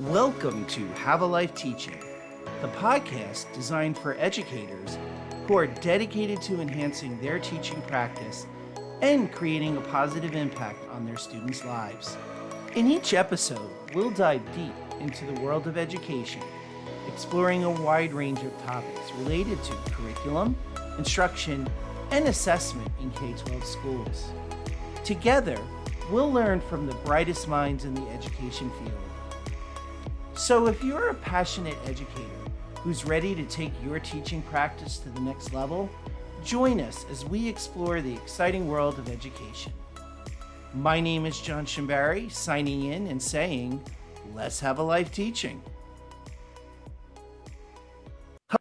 Welcome to Have a Life Teaching, the podcast designed for educators who are dedicated to enhancing their teaching practice and creating a positive impact on their students' lives. In each episode, we'll dive deep into the world of education, exploring a wide range of topics related to curriculum, instruction, and assessment in K-12 schools. Together, we'll learn from the brightest minds in the education field. So if you're a passionate educator who's ready to take your teaching practice to the next level, join us as we explore the exciting world of education. My name is John Shimbari, signing in and saying, let's have a life teaching.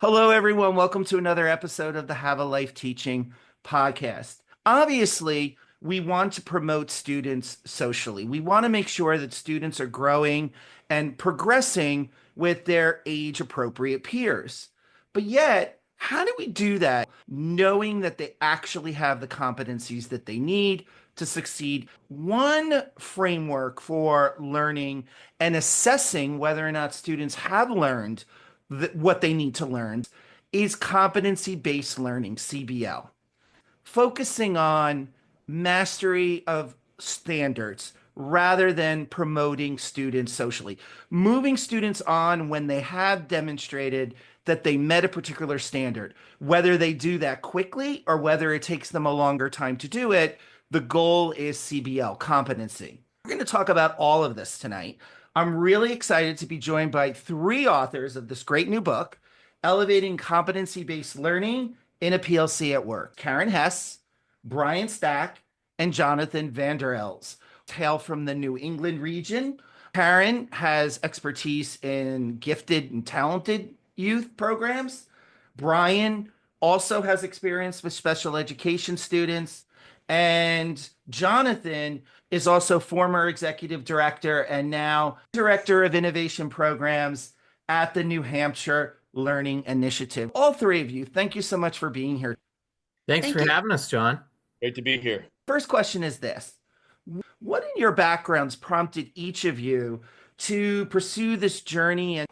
Hello, everyone. Welcome to another episode of the Have a Life Teaching podcast. Obviously, we want to promote students socially. We want to make sure that students are growing and progressing with their age-appropriate peers. But yet, how do we do that knowing that they actually have the competencies that they need to succeed? One framework for learning and assessing whether or not students have learned what they need to learn is competency-based learning, CBL, focusing on mastery of standards rather than promoting students socially, moving students on when they have demonstrated that they met a particular standard, whether they do that quickly or whether it takes them a longer time to do it. The goal is CBL, competency. We're going to talk about all of this tonight. I'm really excited to be joined by three authors of this great new book, Elevating Competency-Based Learning in a PLC at Work. Karin Hess, Brian Stack, and Jonathan Vander Els hail from the New England region. Karin has expertise in gifted and talented youth programs. Brian also has experience with special education students. And Jonathan is also former executive director and now director of innovation programs at the New Hampshire Learning Initiative. All three of you, thank you so much for being here. Thanks for having us, John. Great to be here. First question is this. What in your backgrounds prompted each of you to pursue this journey?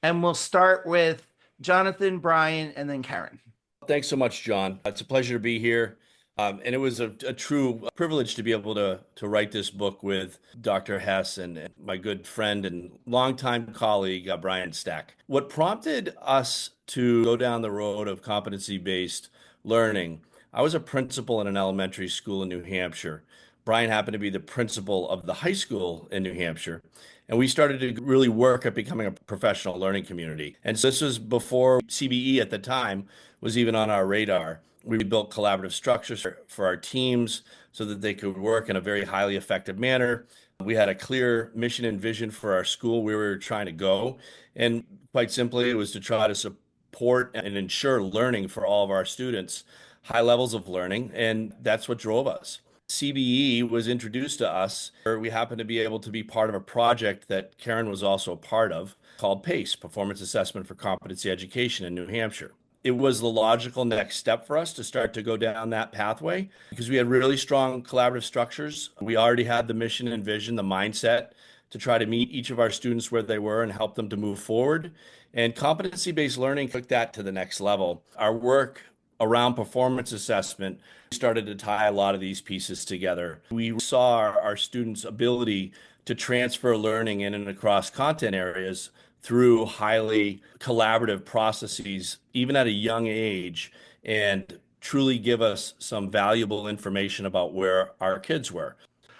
And we'll start with Jonathan, Brian, and then Karin. Thanks so much, John. It's a pleasure to be here. And it was a true privilege to be able to write this book with Dr. Hess and my good friend and longtime colleague, Brian Stack. What prompted us to go down the road of competency-based learning, I was a principal in an elementary school in New Hampshire. Brian happened to be the principal of the high school in New Hampshire. And we started to really work at becoming a professional learning community. And so this was before CBE at the time was even on our radar. We built collaborative structures for our teams so that they could work in a very highly effective manner. We had a clear mission and vision for our school where we were trying to go. And quite simply, it was to try to support and ensure learning for all of our students, high levels of learning. And that's what drove us. CBE was introduced to us, where we happened to be able to be part of a project that Karin was also a part of called PACE, Performance Assessment for Competency Education in New Hampshire. It was the logical next step for us to start to go down that pathway because we had really strong collaborative structures. We already had the mission and vision, the mindset to try to meet each of our students where they were and help them to move forward. And competency-based learning took that to the next level. Our work around performance assessment started to tie a lot of these pieces together. We saw our students' ability to transfer learning in and across content areas through highly collaborative processes, even at a young age, and truly give us some valuable information about where our kids were.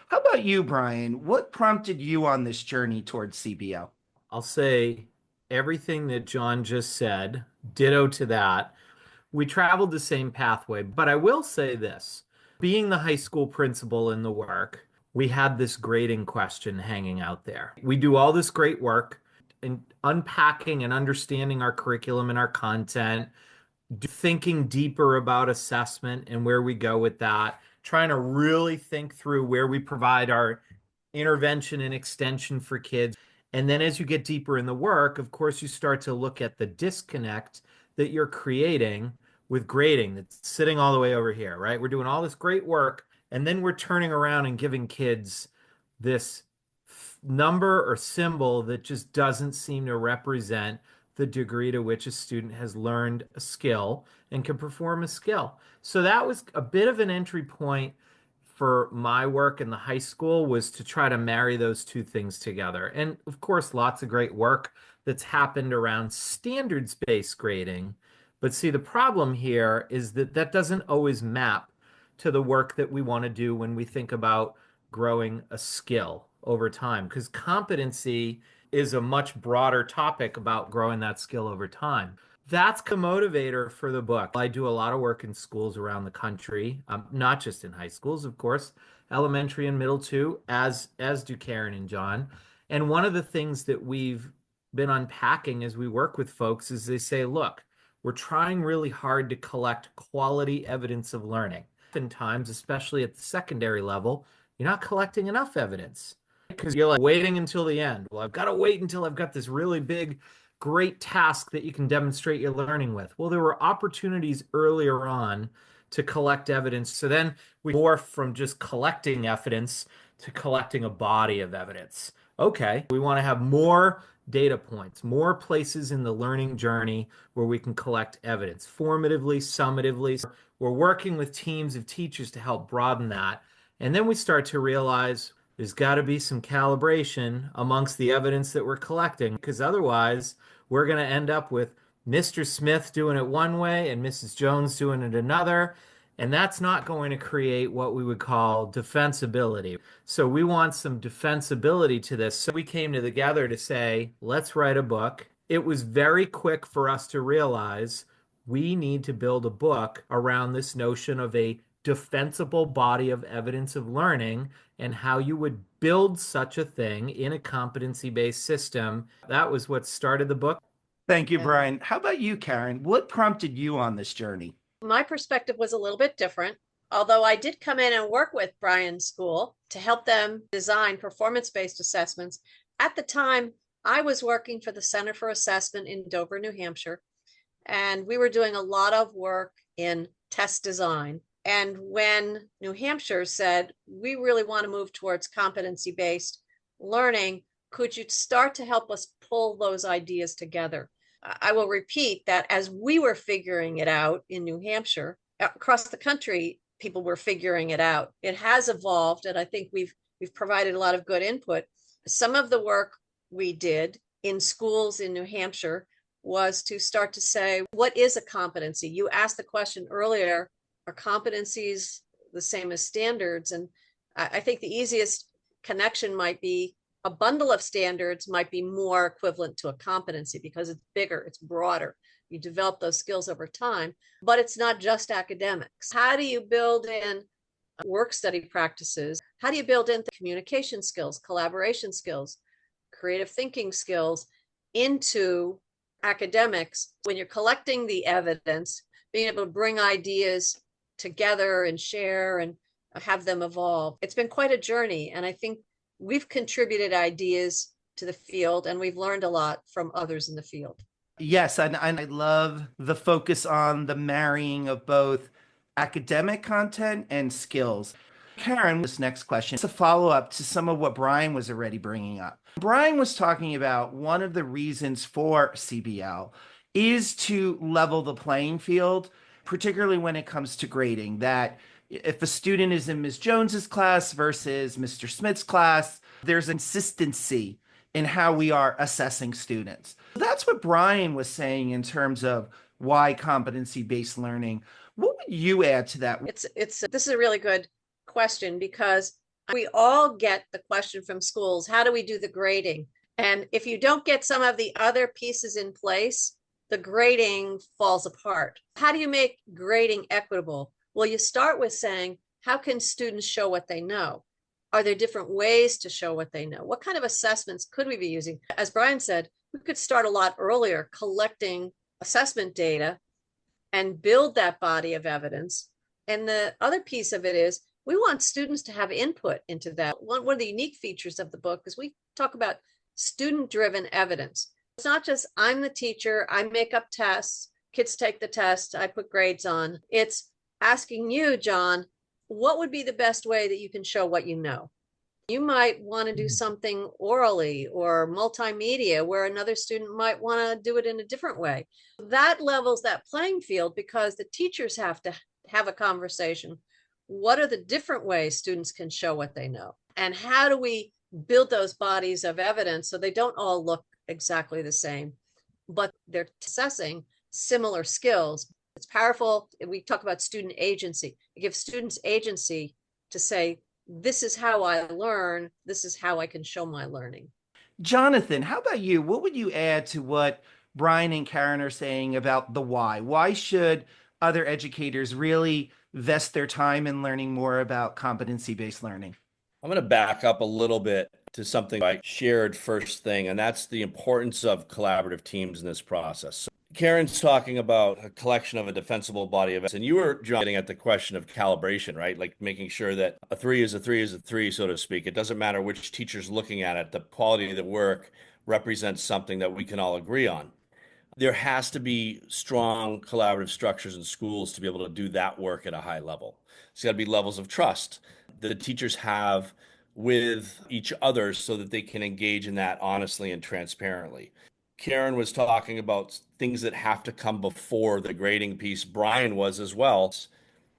How about you, Brian? What prompted you on this journey towards CBL? I'll say everything that John just said, ditto to that. We traveled the same pathway, but I will say this. Being the high school principal in the work, we had this grading question hanging out there. We do all this great work in unpacking and understanding our curriculum and our content, thinking deeper about assessment and where we go with that, trying to really think through where we provide our intervention and extension for kids. And then as you get deeper in the work, of course, you start to look at the disconnect that you're creating with grading that's sitting all the way over here, right? We're doing all this great work, and then we're turning around and giving kids this number or symbol that just doesn't seem to represent the degree to which a student has learned a skill and can perform a skill. So that was a bit of an entry point for my work in the high school, was to try to marry those two things together. And of course, lots of great work that's happened around standards-based grading. But see, the problem here is that that doesn't always map to the work that we want to do when we think about growing a skill over time, because competency is a much broader topic about growing that skill over time. That's the motivator for the book. I do a lot of work in schools around the country, not just in high schools, of course, elementary and middle too, as do Karin and John. And one of the things that we've been unpacking as we work with folks is they say, look, we're trying really hard to collect quality evidence of learning. Oftentimes, especially at the secondary level, you're not collecting enough evidence because you're like waiting until the end. Well, I've got to wait until I've got this really big, great task that you can demonstrate your learning with. Well, there were opportunities earlier on to collect evidence. So then we morph from just collecting evidence to collecting a body of evidence. Okay, we want to have more data points, more places in the learning journey where we can collect evidence, formatively, summatively. We're working with teams of teachers to help broaden that. And then we start to realize there's got to be some calibration amongst the evidence that we're collecting, because otherwise we're going to end up with Mr. Smith doing it one way and Mrs. Jones doing it another. And that's not going to create what we would call defensibility. So we want some defensibility to this. So we came together to say, let's write a book. It was very quick for us to realize we need to build a book around this notion of a defensible body of evidence of learning and how you would build such a thing in a competency-based system. That was what started the book. Thank you, Brian. How about you, Karin? What prompted you on this journey? My perspective was a little bit different. Although I did come in and work with Brian's school to help them design performance-based assessments. At the time, I was working for the Center for Assessment in Dover, New Hampshire, and we were doing a lot of work in test design. And when New Hampshire said, we really want to move towards competency-based learning, could you start to help us pull those ideas together? I will repeat that as we were figuring it out in New Hampshire, across the country, people were figuring it out. It has evolved, and I think we've provided a lot of good input. Some of the work we did in schools in New Hampshire was to start to say, what is a competency? You asked the question earlier, are competencies the same as standards? And I think the easiest connection might be a bundle of standards might be more equivalent to a competency because it's bigger, it's broader. You develop those skills over time, but it's not just academics. How do you build in work study practices? How do you build in communication skills, collaboration skills, creative thinking skills into academics? When you're collecting the evidence, being able to bring ideas together and share and have them evolve. It's been quite a journey, and I think we've contributed ideas to the field, and we've learned a lot from others in the field. Yes, and I love the focus on the marrying of both academic content and skills. Karin, this next question is a follow-up to some of what Brian was already bringing up. Brian was talking about one of the reasons for CBL is to level the playing field, particularly when it comes to grading, that if a student is in Ms. Jones's class versus Mr. Smith's class, there's consistency in how we are assessing students. That's what Brian was saying in terms of why competency-based learning. What would you add to that? This is a really good question, because we all get the question from schools, how do we do the grading? And if you don't get some of the other pieces in place, the grading falls apart. How do you make grading equitable? Well, you start with saying, how can students show what they know? Are there different ways to show what they know? What kind of assessments could we be using? As Brian said, we could start a lot earlier collecting assessment data and build that body of evidence. And the other piece of it is we want students to have input into that. One of the unique features of the book is we talk about student-driven evidence. It's not just I'm the teacher, I make up tests, kids take the test, I put grades on. It's asking you, John, what would be the best way that you can show what you know? You might want to do something orally or multimedia where another student might want to do it in a different way. That levels that playing field because the teachers have to have a conversation. What are the different ways students can show what they know? And how do we build those bodies of evidence so they don't all look exactly the same, but they're assessing similar skills? It's powerful. We talk about student agency. It gives students agency to say, this is how I learn. This is how I can show my learning. Jonathan, how about you? What would you add to what Brian and Karin are saying about the why? Why should other educators really vest their time in learning more about competency-based learning? I'm going to back up a little bit to something I shared first thing, and that's the importance of collaborative teams in this process. So Karen's talking about a collection of a defensible body of evidence, and you were getting at the question of calibration, right? Like making sure that a three is a three is a three, so to speak. It doesn't matter which teacher's looking at it, the quality of the work represents something that we can all agree on. There has to be strong collaborative structures in schools to be able to do that work at a high level. It's got to be levels of trust that the teachers have with each other so that they can engage in that honestly and transparently. Karin was talking about things that have to come before the grading piece. Brian was as well.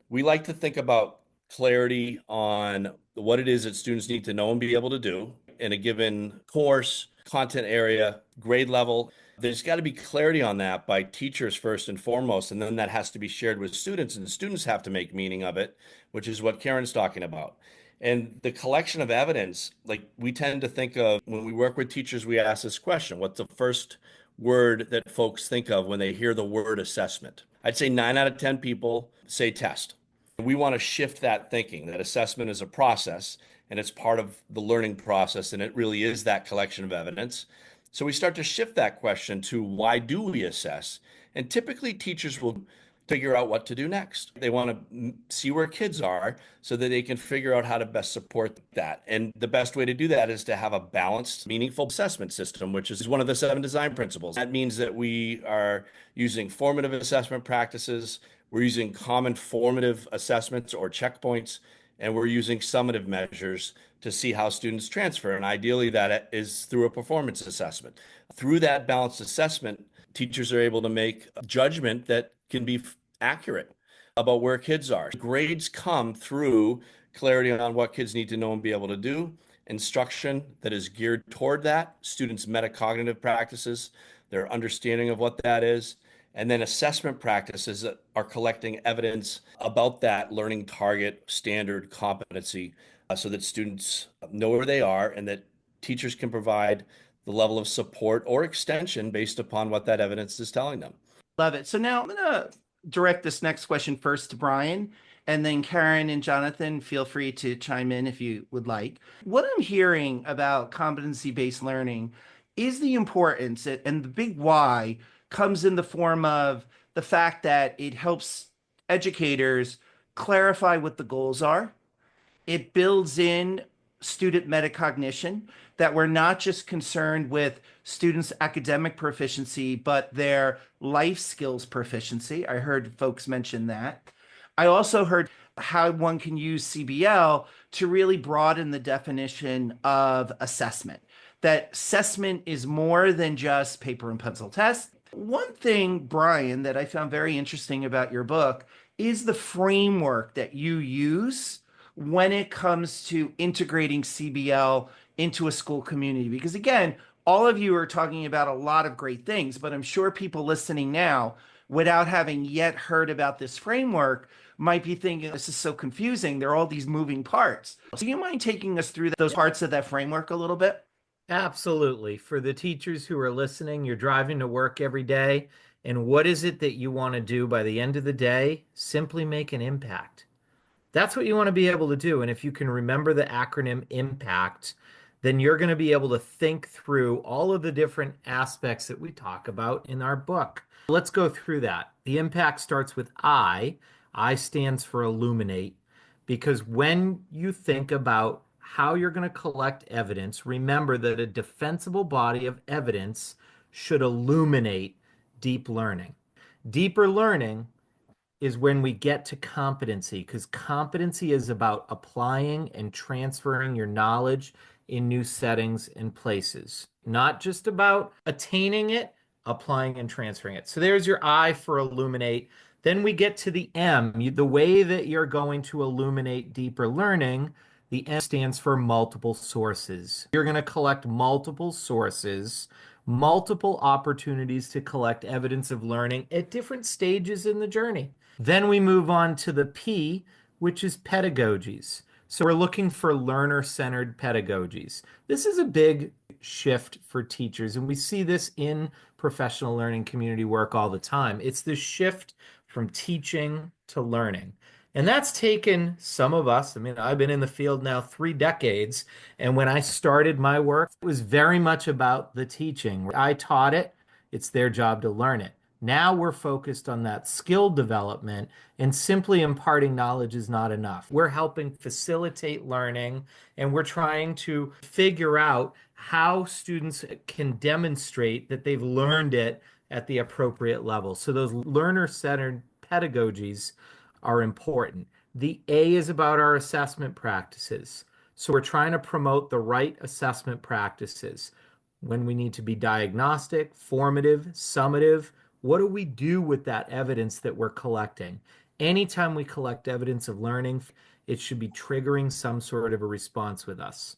We like to think about clarity on what it is that students need to know and be able to do in a given course, content area, grade level. There's got to be clarity on that by teachers first and foremost, and then that has to be shared with students, and students have to make meaning of it, which is what Karen's talking about. And the collection of evidence, like we tend to think of when we work with teachers, we ask this question: what's the first word that folks think of when they hear the word assessment? I'd say 9 out of 10 people say test. We want to shift that thinking that assessment is a process and it's part of the learning process, and it really is that collection of evidence. So we start to shift that question to why do we assess? And typically teachers will figure out what to do next. They want to see where kids are so that they can figure out how to best support that. And the best way to do that is to have a balanced, meaningful assessment system, which is one of the 7 design principles. That means that we are using formative assessment practices, we're using common formative assessments or checkpoints, and we're using summative measures to see how students transfer. And ideally, that is through a performance assessment. Through that balanced assessment, teachers are able to make a judgment that can be accurate about where kids are. Grades come through clarity on what kids need to know and be able to do, instruction that is geared toward that, students' metacognitive practices, their understanding of what that is, and then assessment practices that are collecting evidence about that learning target, standard, competency, so that students know where they are and that teachers can provide the level of support or extension based upon what that evidence is telling them. Love it. So now I'm going to direct this next question first to Brian, and then Karin and Jonathan, feel free to chime in if you would like. What I'm hearing about competency-based learning is the importance and the big why comes in the form of the fact that it helps educators clarify what the goals are. It builds in student metacognition, that we're not just concerned with students' academic proficiency, but their life skills proficiency. I heard folks mention that. I also heard how one can use CBL to really broaden the definition of assessment, that assessment is more than just paper and pencil tests. One thing, Brian, that I found very interesting about your book is the framework that you use when it comes to integrating CBL into a school community. Because again, all of you are talking about a lot of great things, but I'm sure people listening now, without having yet heard about this framework, might be thinking, this is so confusing. There are all these moving parts. So you mind taking us through those parts of that framework a little bit? Absolutely. For the teachers who are listening, you're driving to work every day. And what is it that you want to do by the end of the day? Simply make an impact. That's what you want to be able to do. And if you can remember the acronym IMPACT, then you're going to be able to think through all of the different aspects that we talk about in our book. Let's go through that. The impact starts with I. I stands for illuminate, because when you think about how you're going to collect evidence, remember that a defensible body of evidence should illuminate deep learning. Deeper learning is when we get to competency, because competency is about applying and transferring your knowledge in new settings and places, not just about attaining it, applying and transferring it. So there's your I for illuminate. Then we get to the M, the way that you're going to illuminate deeper learning. The M stands for multiple sources. You're going to collect multiple sources, multiple opportunities to collect evidence of learning at different stages in the journey. Then we move on to the P, which is pedagogies. So we're looking for learner-centered pedagogies. This is a big shift for teachers, and we see this in professional learning community work all the time. It's the shift from teaching to learning. And that's taken some of us. I mean, I've been in the field now 3 decades. And when I started my work, it was very much about the teaching. I taught it, it's their job to learn it. Now we're focused on that skill development, and simply imparting knowledge is not enough. We're helping facilitate learning, and we're trying to figure out how students can demonstrate that they've learned it at the appropriate level. So those learner-centered pedagogies are important. The A is about our assessment practices. So we're trying to promote the right assessment practices. When we need to be diagnostic, formative, summative, what do we do with that evidence that we're collecting? Anytime we collect evidence of learning, it should be triggering some sort of a response with us.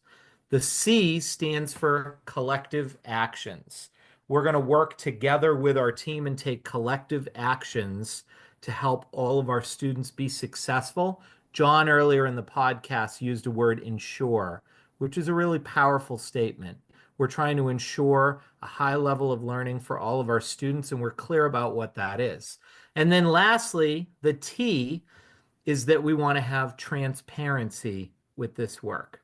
The C stands for collective actions. We're going to work together with our team and take collective actions to help all of our students be successful. John earlier in the podcast used a word ensure, which is a really powerful statement. We're trying to ensure a high level of learning for all of our students, and we're clear about what that is. And then lastly, the T is that we want to have transparency with this work.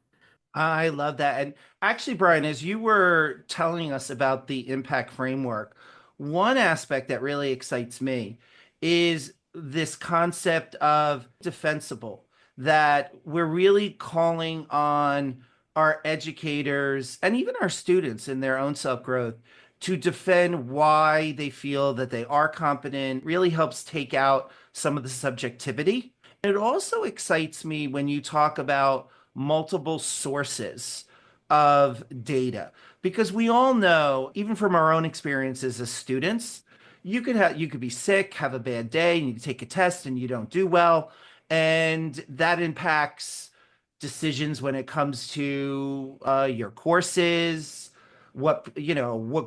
I love that. And actually, Brian, as you were telling us about the impact framework, one aspect that really excites me is this concept of defensible, that we're really calling on our educators and even our students in their own self-growth to defend why they feel that they are competent, really helps take out some of the subjectivity. It also excites me when you talk about multiple sources of data, because we all know, even from our own experiences as students, you could be sick, have a bad day, and you take a test and you don't do well, and that impacts decisions when it comes to your courses, what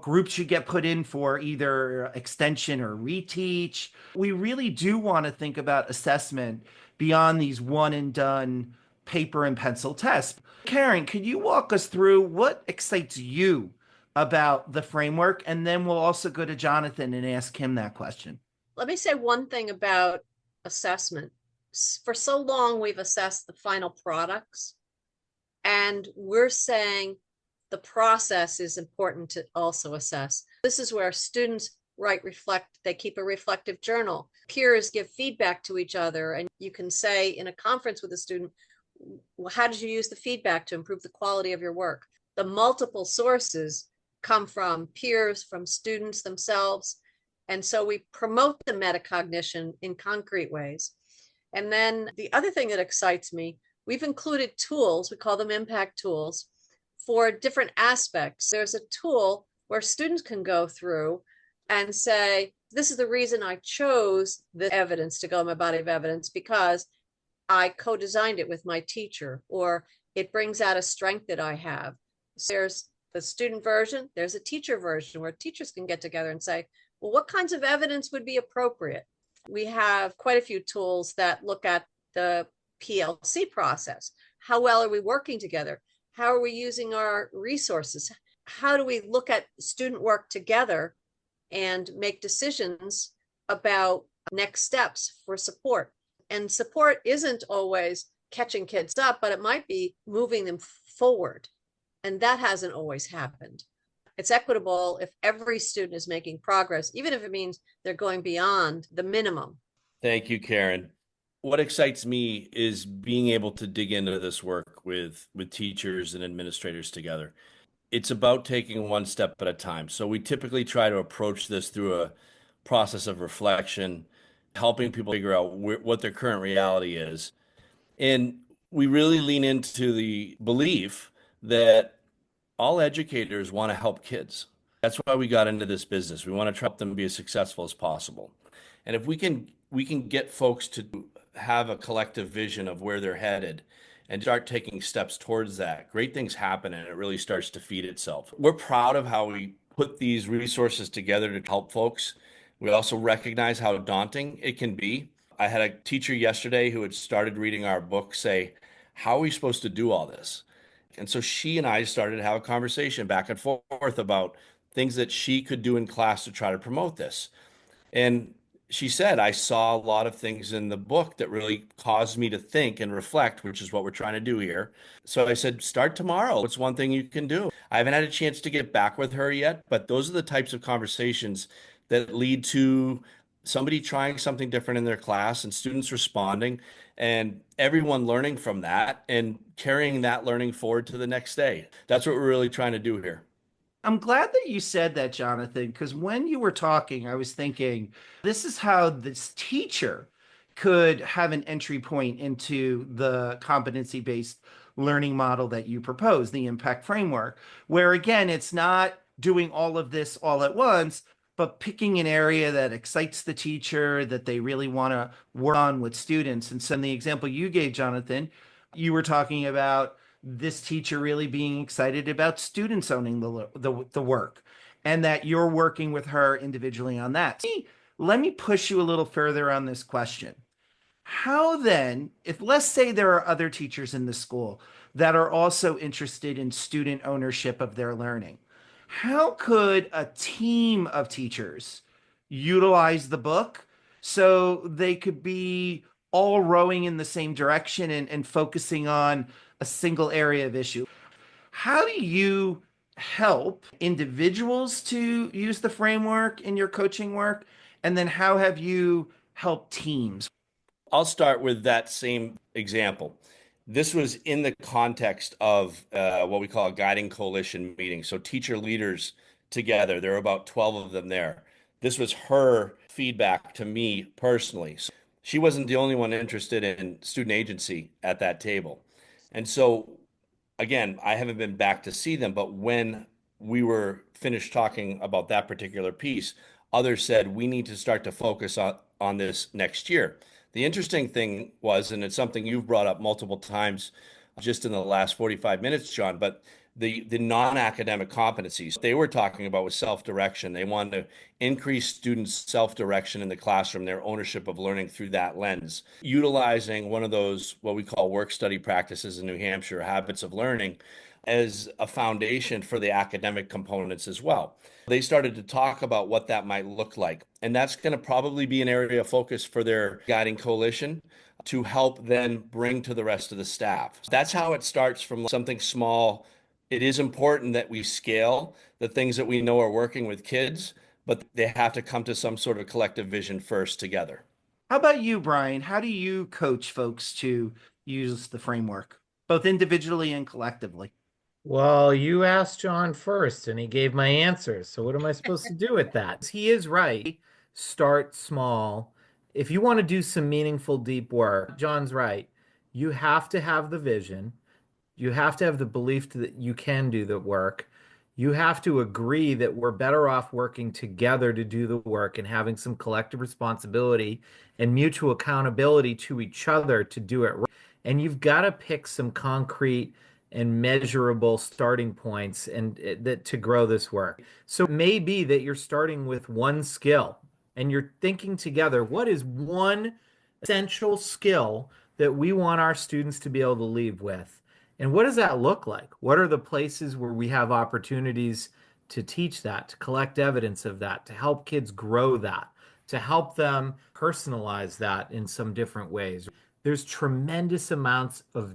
groups you get put in for either extension or reteach. We really do want to think about assessment beyond these one and done paper and pencil tests. Karin, could you walk us through what excites you about the framework? And then we'll also go to Jonathan and ask him that question. Let me say one thing about assessment. For so long, we've assessed the final products, and we're saying the process is important to also assess. This is where students they keep a reflective journal. Peers give feedback to each other, and you can say in a conference with a student, well, how did you use the feedback to improve the quality of your work? The multiple sources come from peers, from students themselves. And so we promote the metacognition in concrete ways. And then the other thing that excites me, we've included tools, we call them impact tools, for different aspects. There's a tool where students can go through and say, this is the reason I chose the evidence to go in my body of evidence, because I co-designed it with my teacher, or it brings out a strength that I have. So there's the student version, there's a teacher version where teachers can get together and say, well, what kinds of evidence would be appropriate? We have quite a few tools that look at the PLC process. How well are we working together? How are we using our resources? How do we look at student work together and make decisions about next steps for support? And support isn't always catching kids up, but it might be moving them forward. And that hasn't always happened. It's equitable if every student is making progress, even if it means they're going beyond the minimum. Thank you, Karin. What excites me is being able to dig into this work with teachers and administrators together. It's about taking one step at a time. So we typically try to approach this through a process of reflection, helping people figure out what their current reality is. And we really lean into the belief that all educators want to help kids. That's why we got into this business. We want to help them be as successful as possible. And if we can get folks to have a collective vision of where they're headed and start taking steps towards that, great things happen and it really starts to feed itself. We're proud of how we put these resources together to help folks. We also recognize how daunting it can be. I had a teacher yesterday who had started reading our book say, "How are we supposed to do all this?" And so she and I started to have a conversation back and forth about things that she could do in class to try to promote this. And she said, I saw a lot of things in the book that really caused me to think and reflect, which is what we're trying to do here. So I said, start tomorrow. What's one thing you can do? I haven't had a chance to get back with her yet, but those are the types of conversations that lead to somebody trying something different in their class and students responding and everyone learning from that and carrying that learning forward to the next day. That's what we're really trying to do here. I'm glad that you said that, Jonathan, because when you were talking, I was thinking this is how this teacher could have an entry point into the competency-based learning model that you propose, the impact framework, where again, it's not doing all of this all at once, but picking an area that excites the teacher, that they really want to work on with students. And so in the example you gave, Jonathan, you were talking about this teacher really being excited about students owning the work and that you're working with her individually on that. Let me push you a little further on this question. How then, if let's say there are other teachers in the school that are also interested in student ownership of their learning, how could a team of teachers utilize the book so they could be all rowing in the same direction and focusing on a single area of issue? How do you help individuals to use the framework in your coaching work? And then how have you helped teams? I'll start with that same example. This was in the context of what we call a guiding coalition meeting. So teacher leaders together, there were about 12 of them there. This was her feedback to me personally. So she wasn't the only one interested in student agency at that table. And so again, I haven't been back to see them, but when we were finished talking about that particular piece, others said we need to start to focus on this next year. The interesting thing was, and it's something you've brought up multiple times just in the last 45 minutes, John, but the non-academic competencies they were talking about was self-direction. They wanted to increase students' self-direction in the classroom, their ownership of learning through that lens, utilizing one of those, what we call work study practices in New Hampshire, habits of learning, as a foundation for the academic components as well. They started to talk about what that might look like. And that's going to probably be an area of focus for their guiding coalition to help then bring to the rest of the staff. That's how it starts, from something small. It is important that we scale the things that we know are working with kids, but they have to come to some sort of collective vision first together. How about you, Brian? How do you coach folks to use the framework, both individually and collectively? Well, you asked John first and he gave my answer. So what am I supposed to do with that? He is right. Start small. If you want to do some meaningful, deep work, John's right. You have to have the vision. You have to have the belief that you can do the work. You have to agree that we're better off working together to do the work and having some collective responsibility and mutual accountability to each other to do it right. And you've got to pick some concrete and measurable starting points and that to grow this work. So it may be that you're starting with one skill and you're thinking together, what is one essential skill that we want our students to be able to leave with? And what does that look like? What are the places where we have opportunities to teach that, to collect evidence of that, to help kids grow that, to help them personalize that in some different ways? There's tremendous amounts of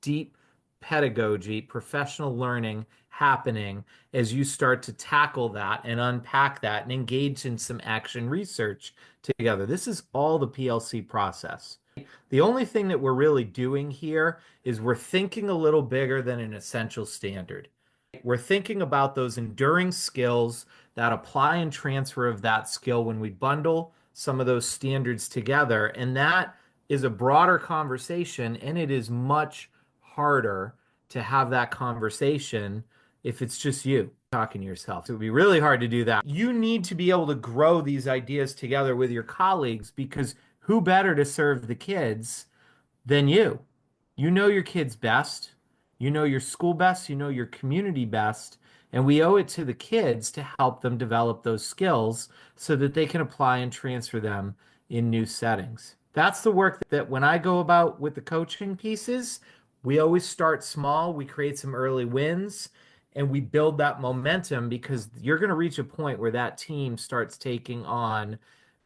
deep pedagogy, professional learning happening as you start to tackle that and unpack that and engage in some action research together. This is all the PLC process. The only thing that we're really doing here is we're thinking a little bigger than an essential standard. We're thinking about those enduring skills, that apply and transfer of that skill when we bundle some of those standards together. And that is a broader conversation, and it is much harder to have that conversation if it's just you talking to yourself. It would be really hard to do that. You need to be able to grow these ideas together with your colleagues, because who better to serve the kids than you? You know your kids best, you know your school best, you know your community best, and we owe it to the kids to help them develop those skills so that they can apply and transfer them in new settings. That's the work that when I go about with the coaching pieces, we always start small, we create some early wins, and we build that momentum, because you're going to reach a point where that team starts taking on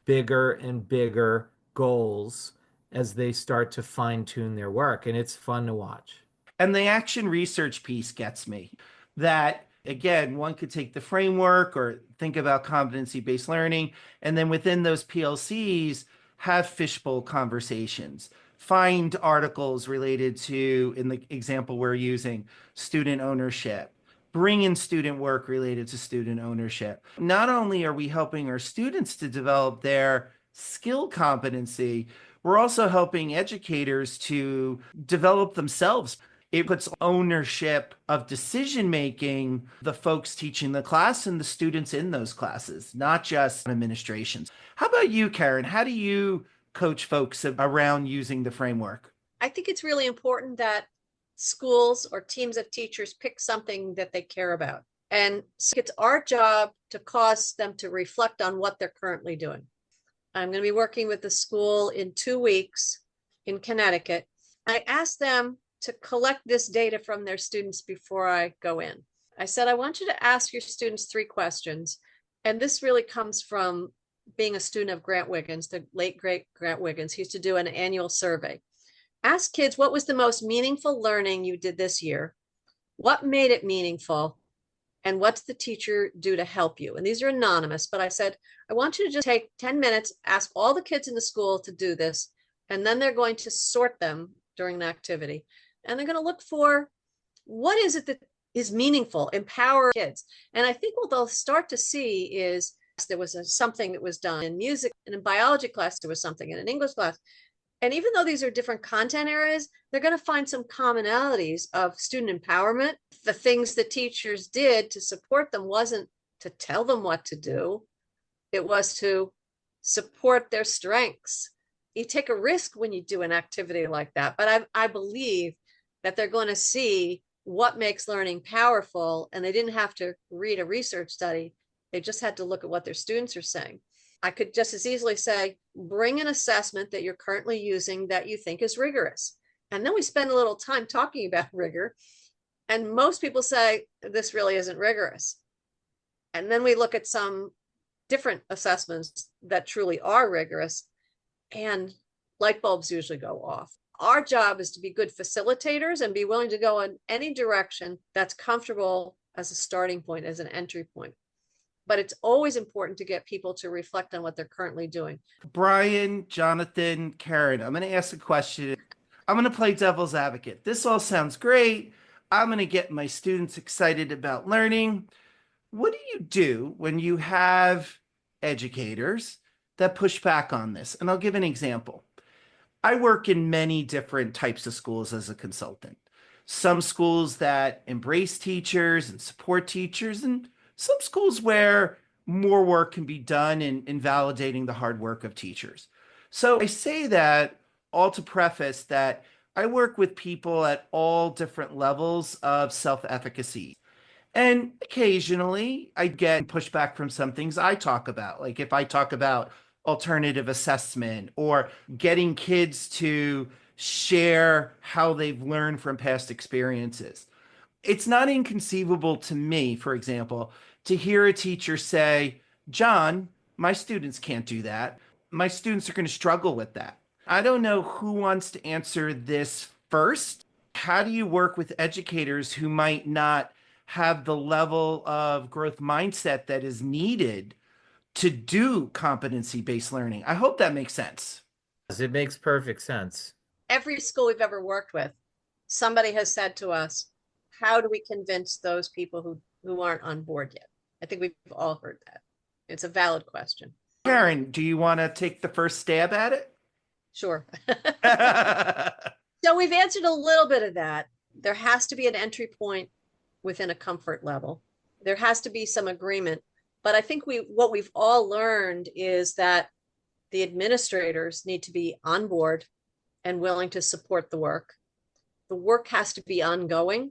bigger and bigger goals as they start to fine tune their work. And it's fun to watch. And the action research piece gets me. That, again, one could take the framework or think about competency-based learning, and then within those PLCs, have fishbowl conversations, find articles related to, in the example we're using, student ownership, bring in student work related to student ownership. Not only are we helping our students to develop their skill competency, we're also helping educators to develop themselves. It puts ownership of decision making, the folks teaching the class and the students in those classes, not just administrations. How about you, Karin? How do you coach folks around using the framework? I think it's really important that schools or teams of teachers pick something that they care about. And so it's our job to cause them to reflect on what they're currently doing. I'm going to be working with the school in 2 weeks in Connecticut. I asked them to collect this data from their students before I go in. I said, I want you to ask your students 3 questions. And this really comes from being a student of Grant Wiggins, the late great Grant Wiggins. He used to do an annual survey. Ask kids, what was the most meaningful learning you did this year? What made it meaningful? And what's the teacher do to help you? And these are anonymous, but I said, I want you to just take 10 minutes, ask all the kids in the school to do this, and then they're going to sort them during the activity. And they're going to look for what is it that is meaningful, empower kids. And I think what they'll start to see is there was something that was done in music, and in biology class, there was something in an English class. And even though these are different content areas, they're going to find some commonalities of student empowerment. The things the teachers did to support them wasn't to tell them what to do. It was to support their strengths. You take a risk when you do an activity like that, but I believe that they're going to see what makes learning powerful, and they didn't have to read a research study. They just had to look at what their students are saying. I could just as easily say, bring an assessment that you're currently using that you think is rigorous. And then we spend a little time talking about rigor. And most people say, this really isn't rigorous. And then we look at some different assessments that truly are rigorous, and light bulbs usually go off. Our job is to be good facilitators and be willing to go in any direction that's comfortable as a starting point, as an entry point. But it's always important to get people to reflect on what they're currently doing. Brian, Jonathan, Karin, I'm going to ask a question. I'm going to play devil's advocate. This all sounds great. I'm going to get my students excited about learning. What do you do when you have educators that push back on this? And I'll give an example. I work in many different types of schools as a consultant. Some schools that embrace teachers and support teachers, and some schools where more work can be done in validating the hard work of teachers. So I say that all to preface that I work with people at all different levels of self-efficacy. And occasionally I get pushback from some things I talk about. Like if I talk about alternative assessment or getting kids to share how they've learned from past experiences. It's not inconceivable to me, for example, to hear a teacher say, John, my students can't do that. My students are going to struggle with that. I don't know who wants to answer this first. How do you work with educators who might not have the level of growth mindset that is needed to do competency-based learning? I hope that makes sense. It makes perfect sense. Every school we've ever worked with, somebody has said to us, how do we convince those people who aren't on board yet? I think we've all heard that. It's a valid question. Karin, do you want to take the first stab at it? Sure. So we've answered a little bit of that. There has to be an entry point within a comfort level. There has to be some agreement. But I think what we've all learned is that the administrators need to be on board and willing to support the work. The work has to be ongoing.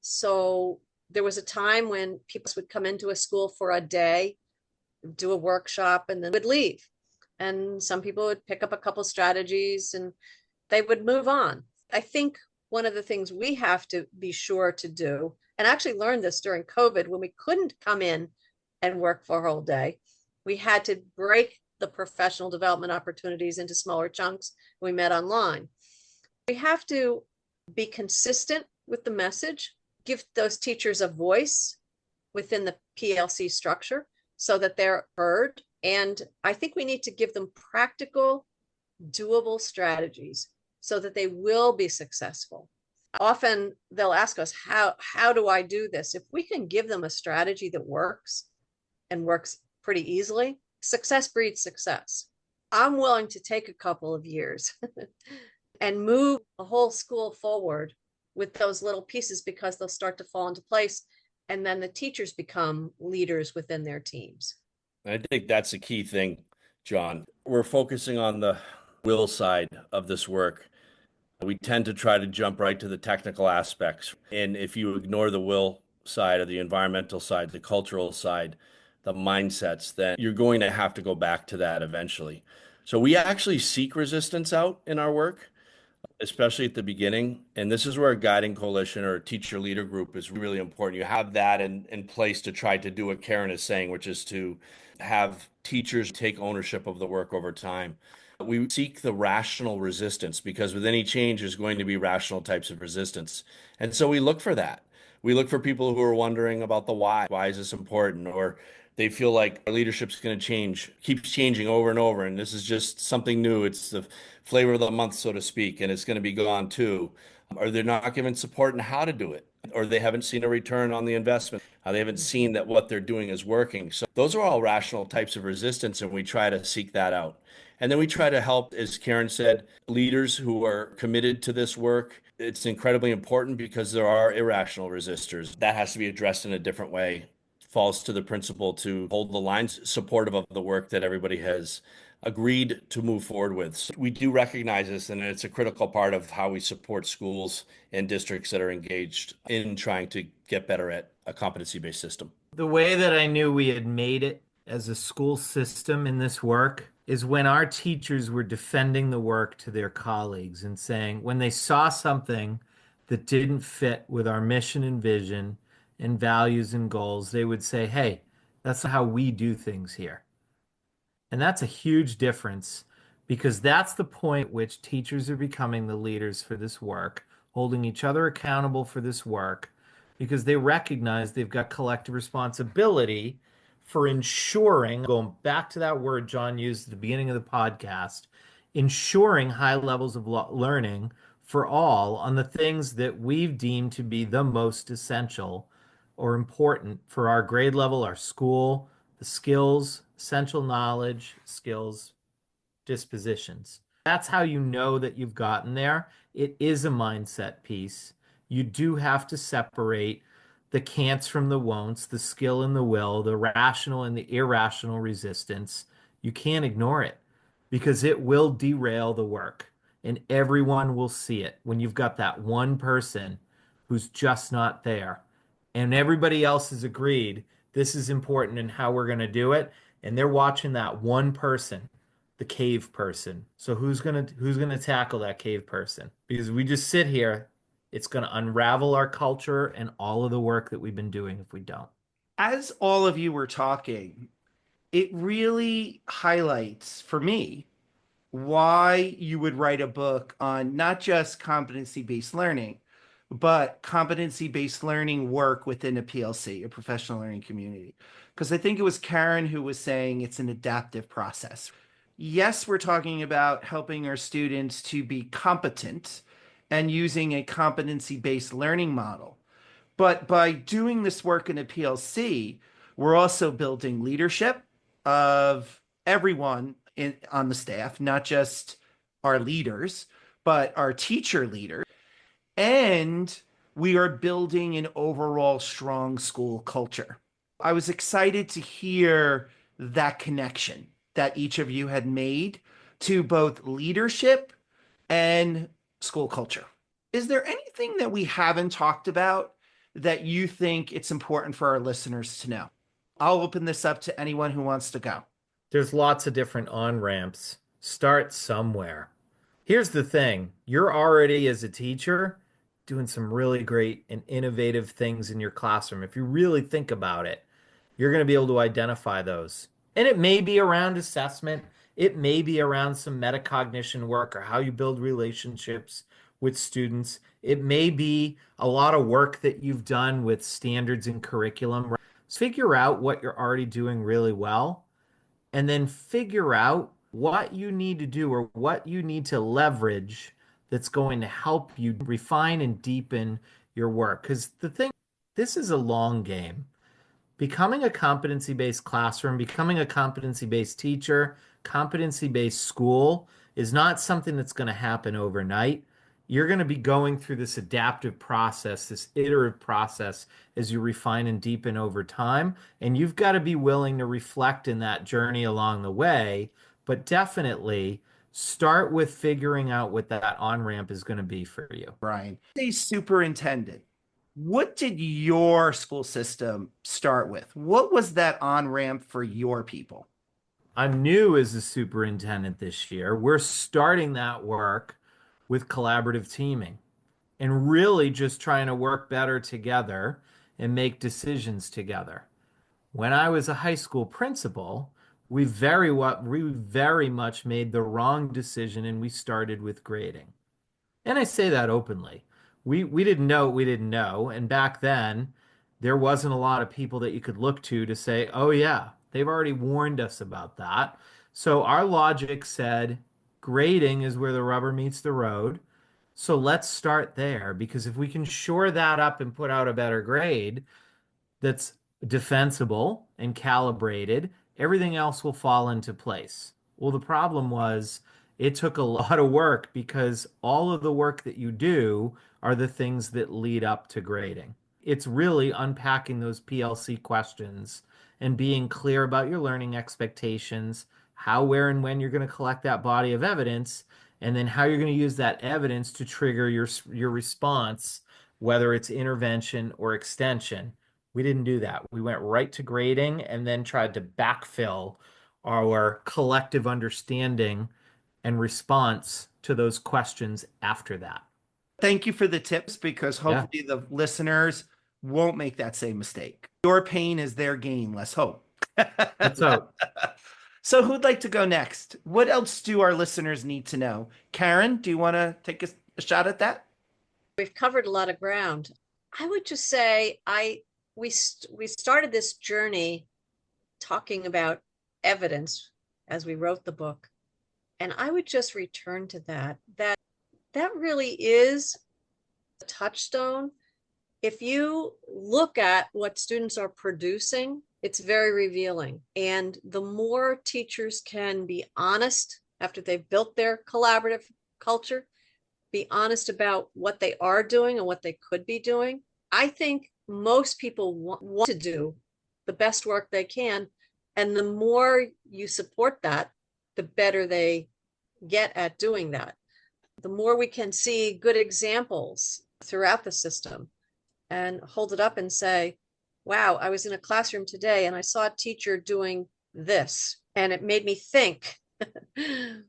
So there was a time when people would come into a school for a day, do a workshop, and then would leave. And some people would pick up a couple strategies and they would move on. I think one of the things we have to be sure to do, and I actually learned this during COVID when we couldn't come in and work for a whole day, we had to break the professional development opportunities into smaller chunks. We met online. We have to be consistent with the message, give those teachers a voice within the PLC structure so that they're heard. And I think we need to give them practical, doable strategies so that they will be successful. Often they'll ask us, how do I do this? If we can give them a strategy that works and works pretty easily, success breeds success. I'm willing to take a couple of years and move the whole school forward with those little pieces because they'll start to fall into place. And then the teachers become leaders within their teams. I think that's the key thing, John. We're focusing on the will side of this work. We tend to try to jump right to the technical aspects. And if you ignore the will side or the environmental side, the cultural side, the mindsets, then you're going to have to go back to that eventually. So we actually seek resistance out in our work, especially at the beginning. And this is where a guiding coalition or a teacher leader group is really important. You have that in place to try to do what Karin is saying, which is to have teachers take ownership of the work over time. We seek the rational resistance because with any change, there's going to be rational types of resistance. And so we look for that. We look for people who are wondering about the why. Why is this important? Or they feel like our leadership's going to change, keeps changing over and over. And this is just something new. It's the flavor of the month, so to speak, and it's going to be gone too. Or they're not given support in how to do it, or they haven't seen a return on the investment. They haven't seen that what they're doing is working. So those are all rational types of resistance, and we try to seek that out. And then we try to help, as Karin said, leaders who are committed to this work. It's incredibly important because there are irrational resistors. That has to be addressed in a different way. Falls to the principal to hold the lines supportive of the work that everybody has agreed to move forward with. So we do recognize this, and it's a critical part of how we support schools and districts that are engaged in trying to get better at a competency-based system. The way that I knew we had made it as a school system in this work is when our teachers were defending the work to their colleagues and saying, when they saw something that didn't fit with our mission and vision and values and goals, they would say, hey, that's how we do things here. And that's a huge difference because that's the point which teachers are becoming the leaders for this work, holding each other accountable for this work because they recognize they've got collective responsibility for ensuring, going back to that word John used at the beginning of the podcast, ensuring high levels of learning for all on the things that we've deemed to be the most essential or important for our grade level, our school, the skills, essential knowledge, skills, dispositions. That's how you know that you've gotten there. It is a mindset piece. You do have to separate the can'ts from the won'ts, the skill and the will, the rational and the irrational resistance. You can't ignore it because it will derail the work and everyone will see it when you've got that one person who's just not there and everybody else has agreed this is important and how we're going to do it, and they're watching that one person, the cave person. So who's gonna tackle that cave person? Because we just sit here, it's going to unravel our culture and all of the work that we've been doing if we don't. As all of you were talking, it really highlights for me why you would write a book on not just competency-based learning, but competency-based learning work within a PLC, a professional learning community. Because I think it was Karin who was saying it's an adaptive process. Yes, we're talking about helping our students to be competent and using a competency-based learning model. But by doing this work in a PLC, we're also building leadership of everyone on the staff, not just our leaders, but our teacher leaders. And we are building an overall strong school culture. I was excited to hear that connection that each of you had made to both leadership and school culture. Is there anything that we haven't talked about that you think it's important for our listeners to know? I'll open this up to anyone who wants to go. There's lots of different on-ramps. Start somewhere. Here's the thing. You're already, as a teacher, doing some really great and innovative things in your classroom. If you really think about it, you're going to be able to identify those. And it may be around assessment. It may be around some metacognition work or how you build relationships with students. It may be a lot of work that you've done with standards and curriculum. So figure out what you're already doing really well, and then figure out what you need to do or what you need to leverage that's going to help you refine and deepen your work. Because this is a long game. Becoming a competency-based classroom, becoming a competency-based teacher, competency-based school is not something that's going to happen overnight. You're going to be going through this adaptive process, this iterative process as you refine and deepen over time. And you've got to be willing to reflect in that journey along the way, but definitely start with figuring out what that on-ramp is going to be for you. Brian, a superintendent. What did your school system start with? What was that on-ramp for your people? I'm new as a superintendent this year. We're starting that work with collaborative teaming and really just trying to work better together and make decisions together. When I was a high school principal, we very much made the wrong decision and we started with grading. And I say that openly. We didn't know what we didn't know. And back then, there wasn't a lot of people that you could look to say, oh, yeah, they've already warned us about that. So our logic said grading is where the rubber meets the road. So let's start there, because if we can shore that up and put out a better grade that's defensible and calibrated, everything else will fall into place. Well, the problem was it took a lot of work, because all of the work that you do are the things that lead up to grading. It's really unpacking those PLC questions and being clear about your learning expectations, how, where, and when you're going to collect that body of evidence, and then how you're going to use that evidence to trigger your response, whether it's intervention or extension. We didn't do that. We went right to grading and then tried to backfill our collective understanding and response to those questions after that. Thank you for the tips, because hopefully the listeners won't make that same mistake. Your pain is their gain. Let's hope. Let's hope. So who'd like to go next? What else do our listeners need to know? Karin, do you want to take a shot at that? We've covered a lot of ground. I would just say we started this journey talking about evidence as we wrote the book. And I would just return to that really is a touchstone. If you look at what students are producing, it's very revealing. And the more teachers can be honest after they've built their collaborative culture, be honest about what they are doing and what they could be doing, I think most people want to do the best work they can. And the more you support that, the better they get at doing that. The more we can see good examples throughout the system and hold it up and say, wow, I was in a classroom today and I saw a teacher doing this, and it made me think.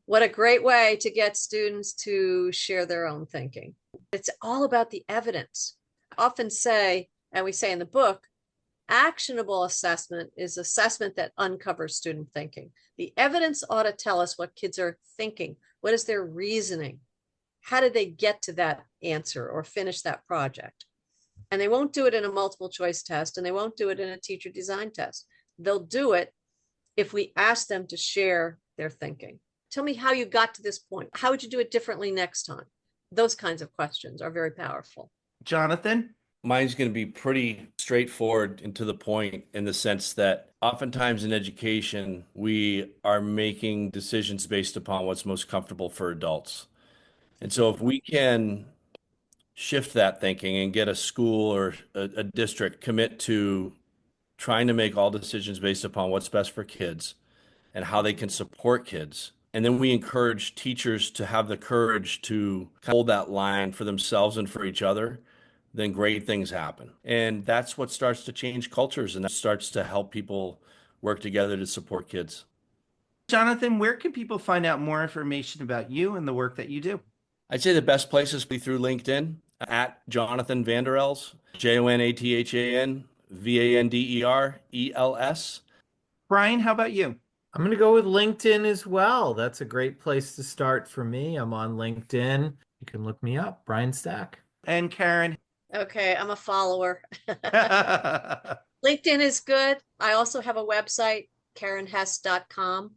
What a great way to get students to share their own thinking. It's all about the evidence. I often say, and we say in the book, actionable assessment is assessment that uncovers student thinking. The evidence ought to tell us what kids are thinking. What is their reasoning? How did they get to that answer or finish that project? And they won't do it in a multiple choice test, and they won't do it in a teacher design test. They'll do it if we ask them to share their thinking. Tell me how you got to this point. How would you do it differently next time? Those kinds of questions are very powerful. Jonathan? Mine's going to be pretty straightforward and to the point in the sense that oftentimes in education, we are making decisions based upon what's most comfortable for adults. And so if we can shift that thinking and get a school or a district commit to trying to make all decisions based upon what's best for kids and how they can support kids. And then we encourage teachers to have the courage to hold that line for themselves and for each other, then great things happen. And that's what starts to change cultures and that starts to help people work together to support kids. Jonathan, where can people find out more information about you and the work that you do? I'd say the best place is through LinkedIn at Jonathan Vander Els, JonathanVanderels. Brian, how about you? I'm going to go with LinkedIn as well. That's a great place to start for me. I'm on LinkedIn. You can look me up, Brian Stack. And Karin? Okay, I'm a follower. LinkedIn is good. I also have a website, karinhess.com,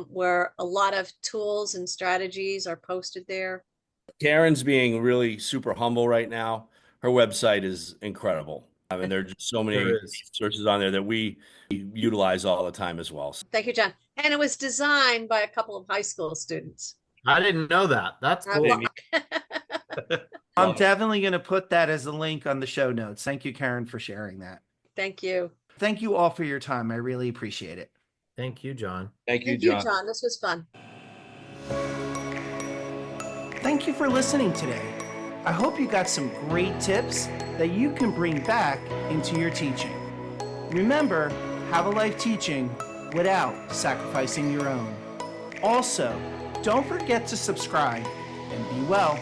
where a lot of tools and strategies are posted there. Karen's being really super humble right now. Her website is incredible. I mean, there are just so many resources on there that we utilize all the time as well. Thank you, John. And it was designed by a couple of high school students. I didn't know that. That's cool. I'm definitely going to put that as a link on the show notes. Thank you, Karin, for sharing that. Thank you. Thank you all for your time. I really appreciate it. Thank you, John. Thank you, Thank you, John. John. This was fun. Thank you for listening today. I hope you got some great tips that you can bring back into your teaching. Remember, have a life teaching without sacrificing your own. Also, don't forget to subscribe and be well.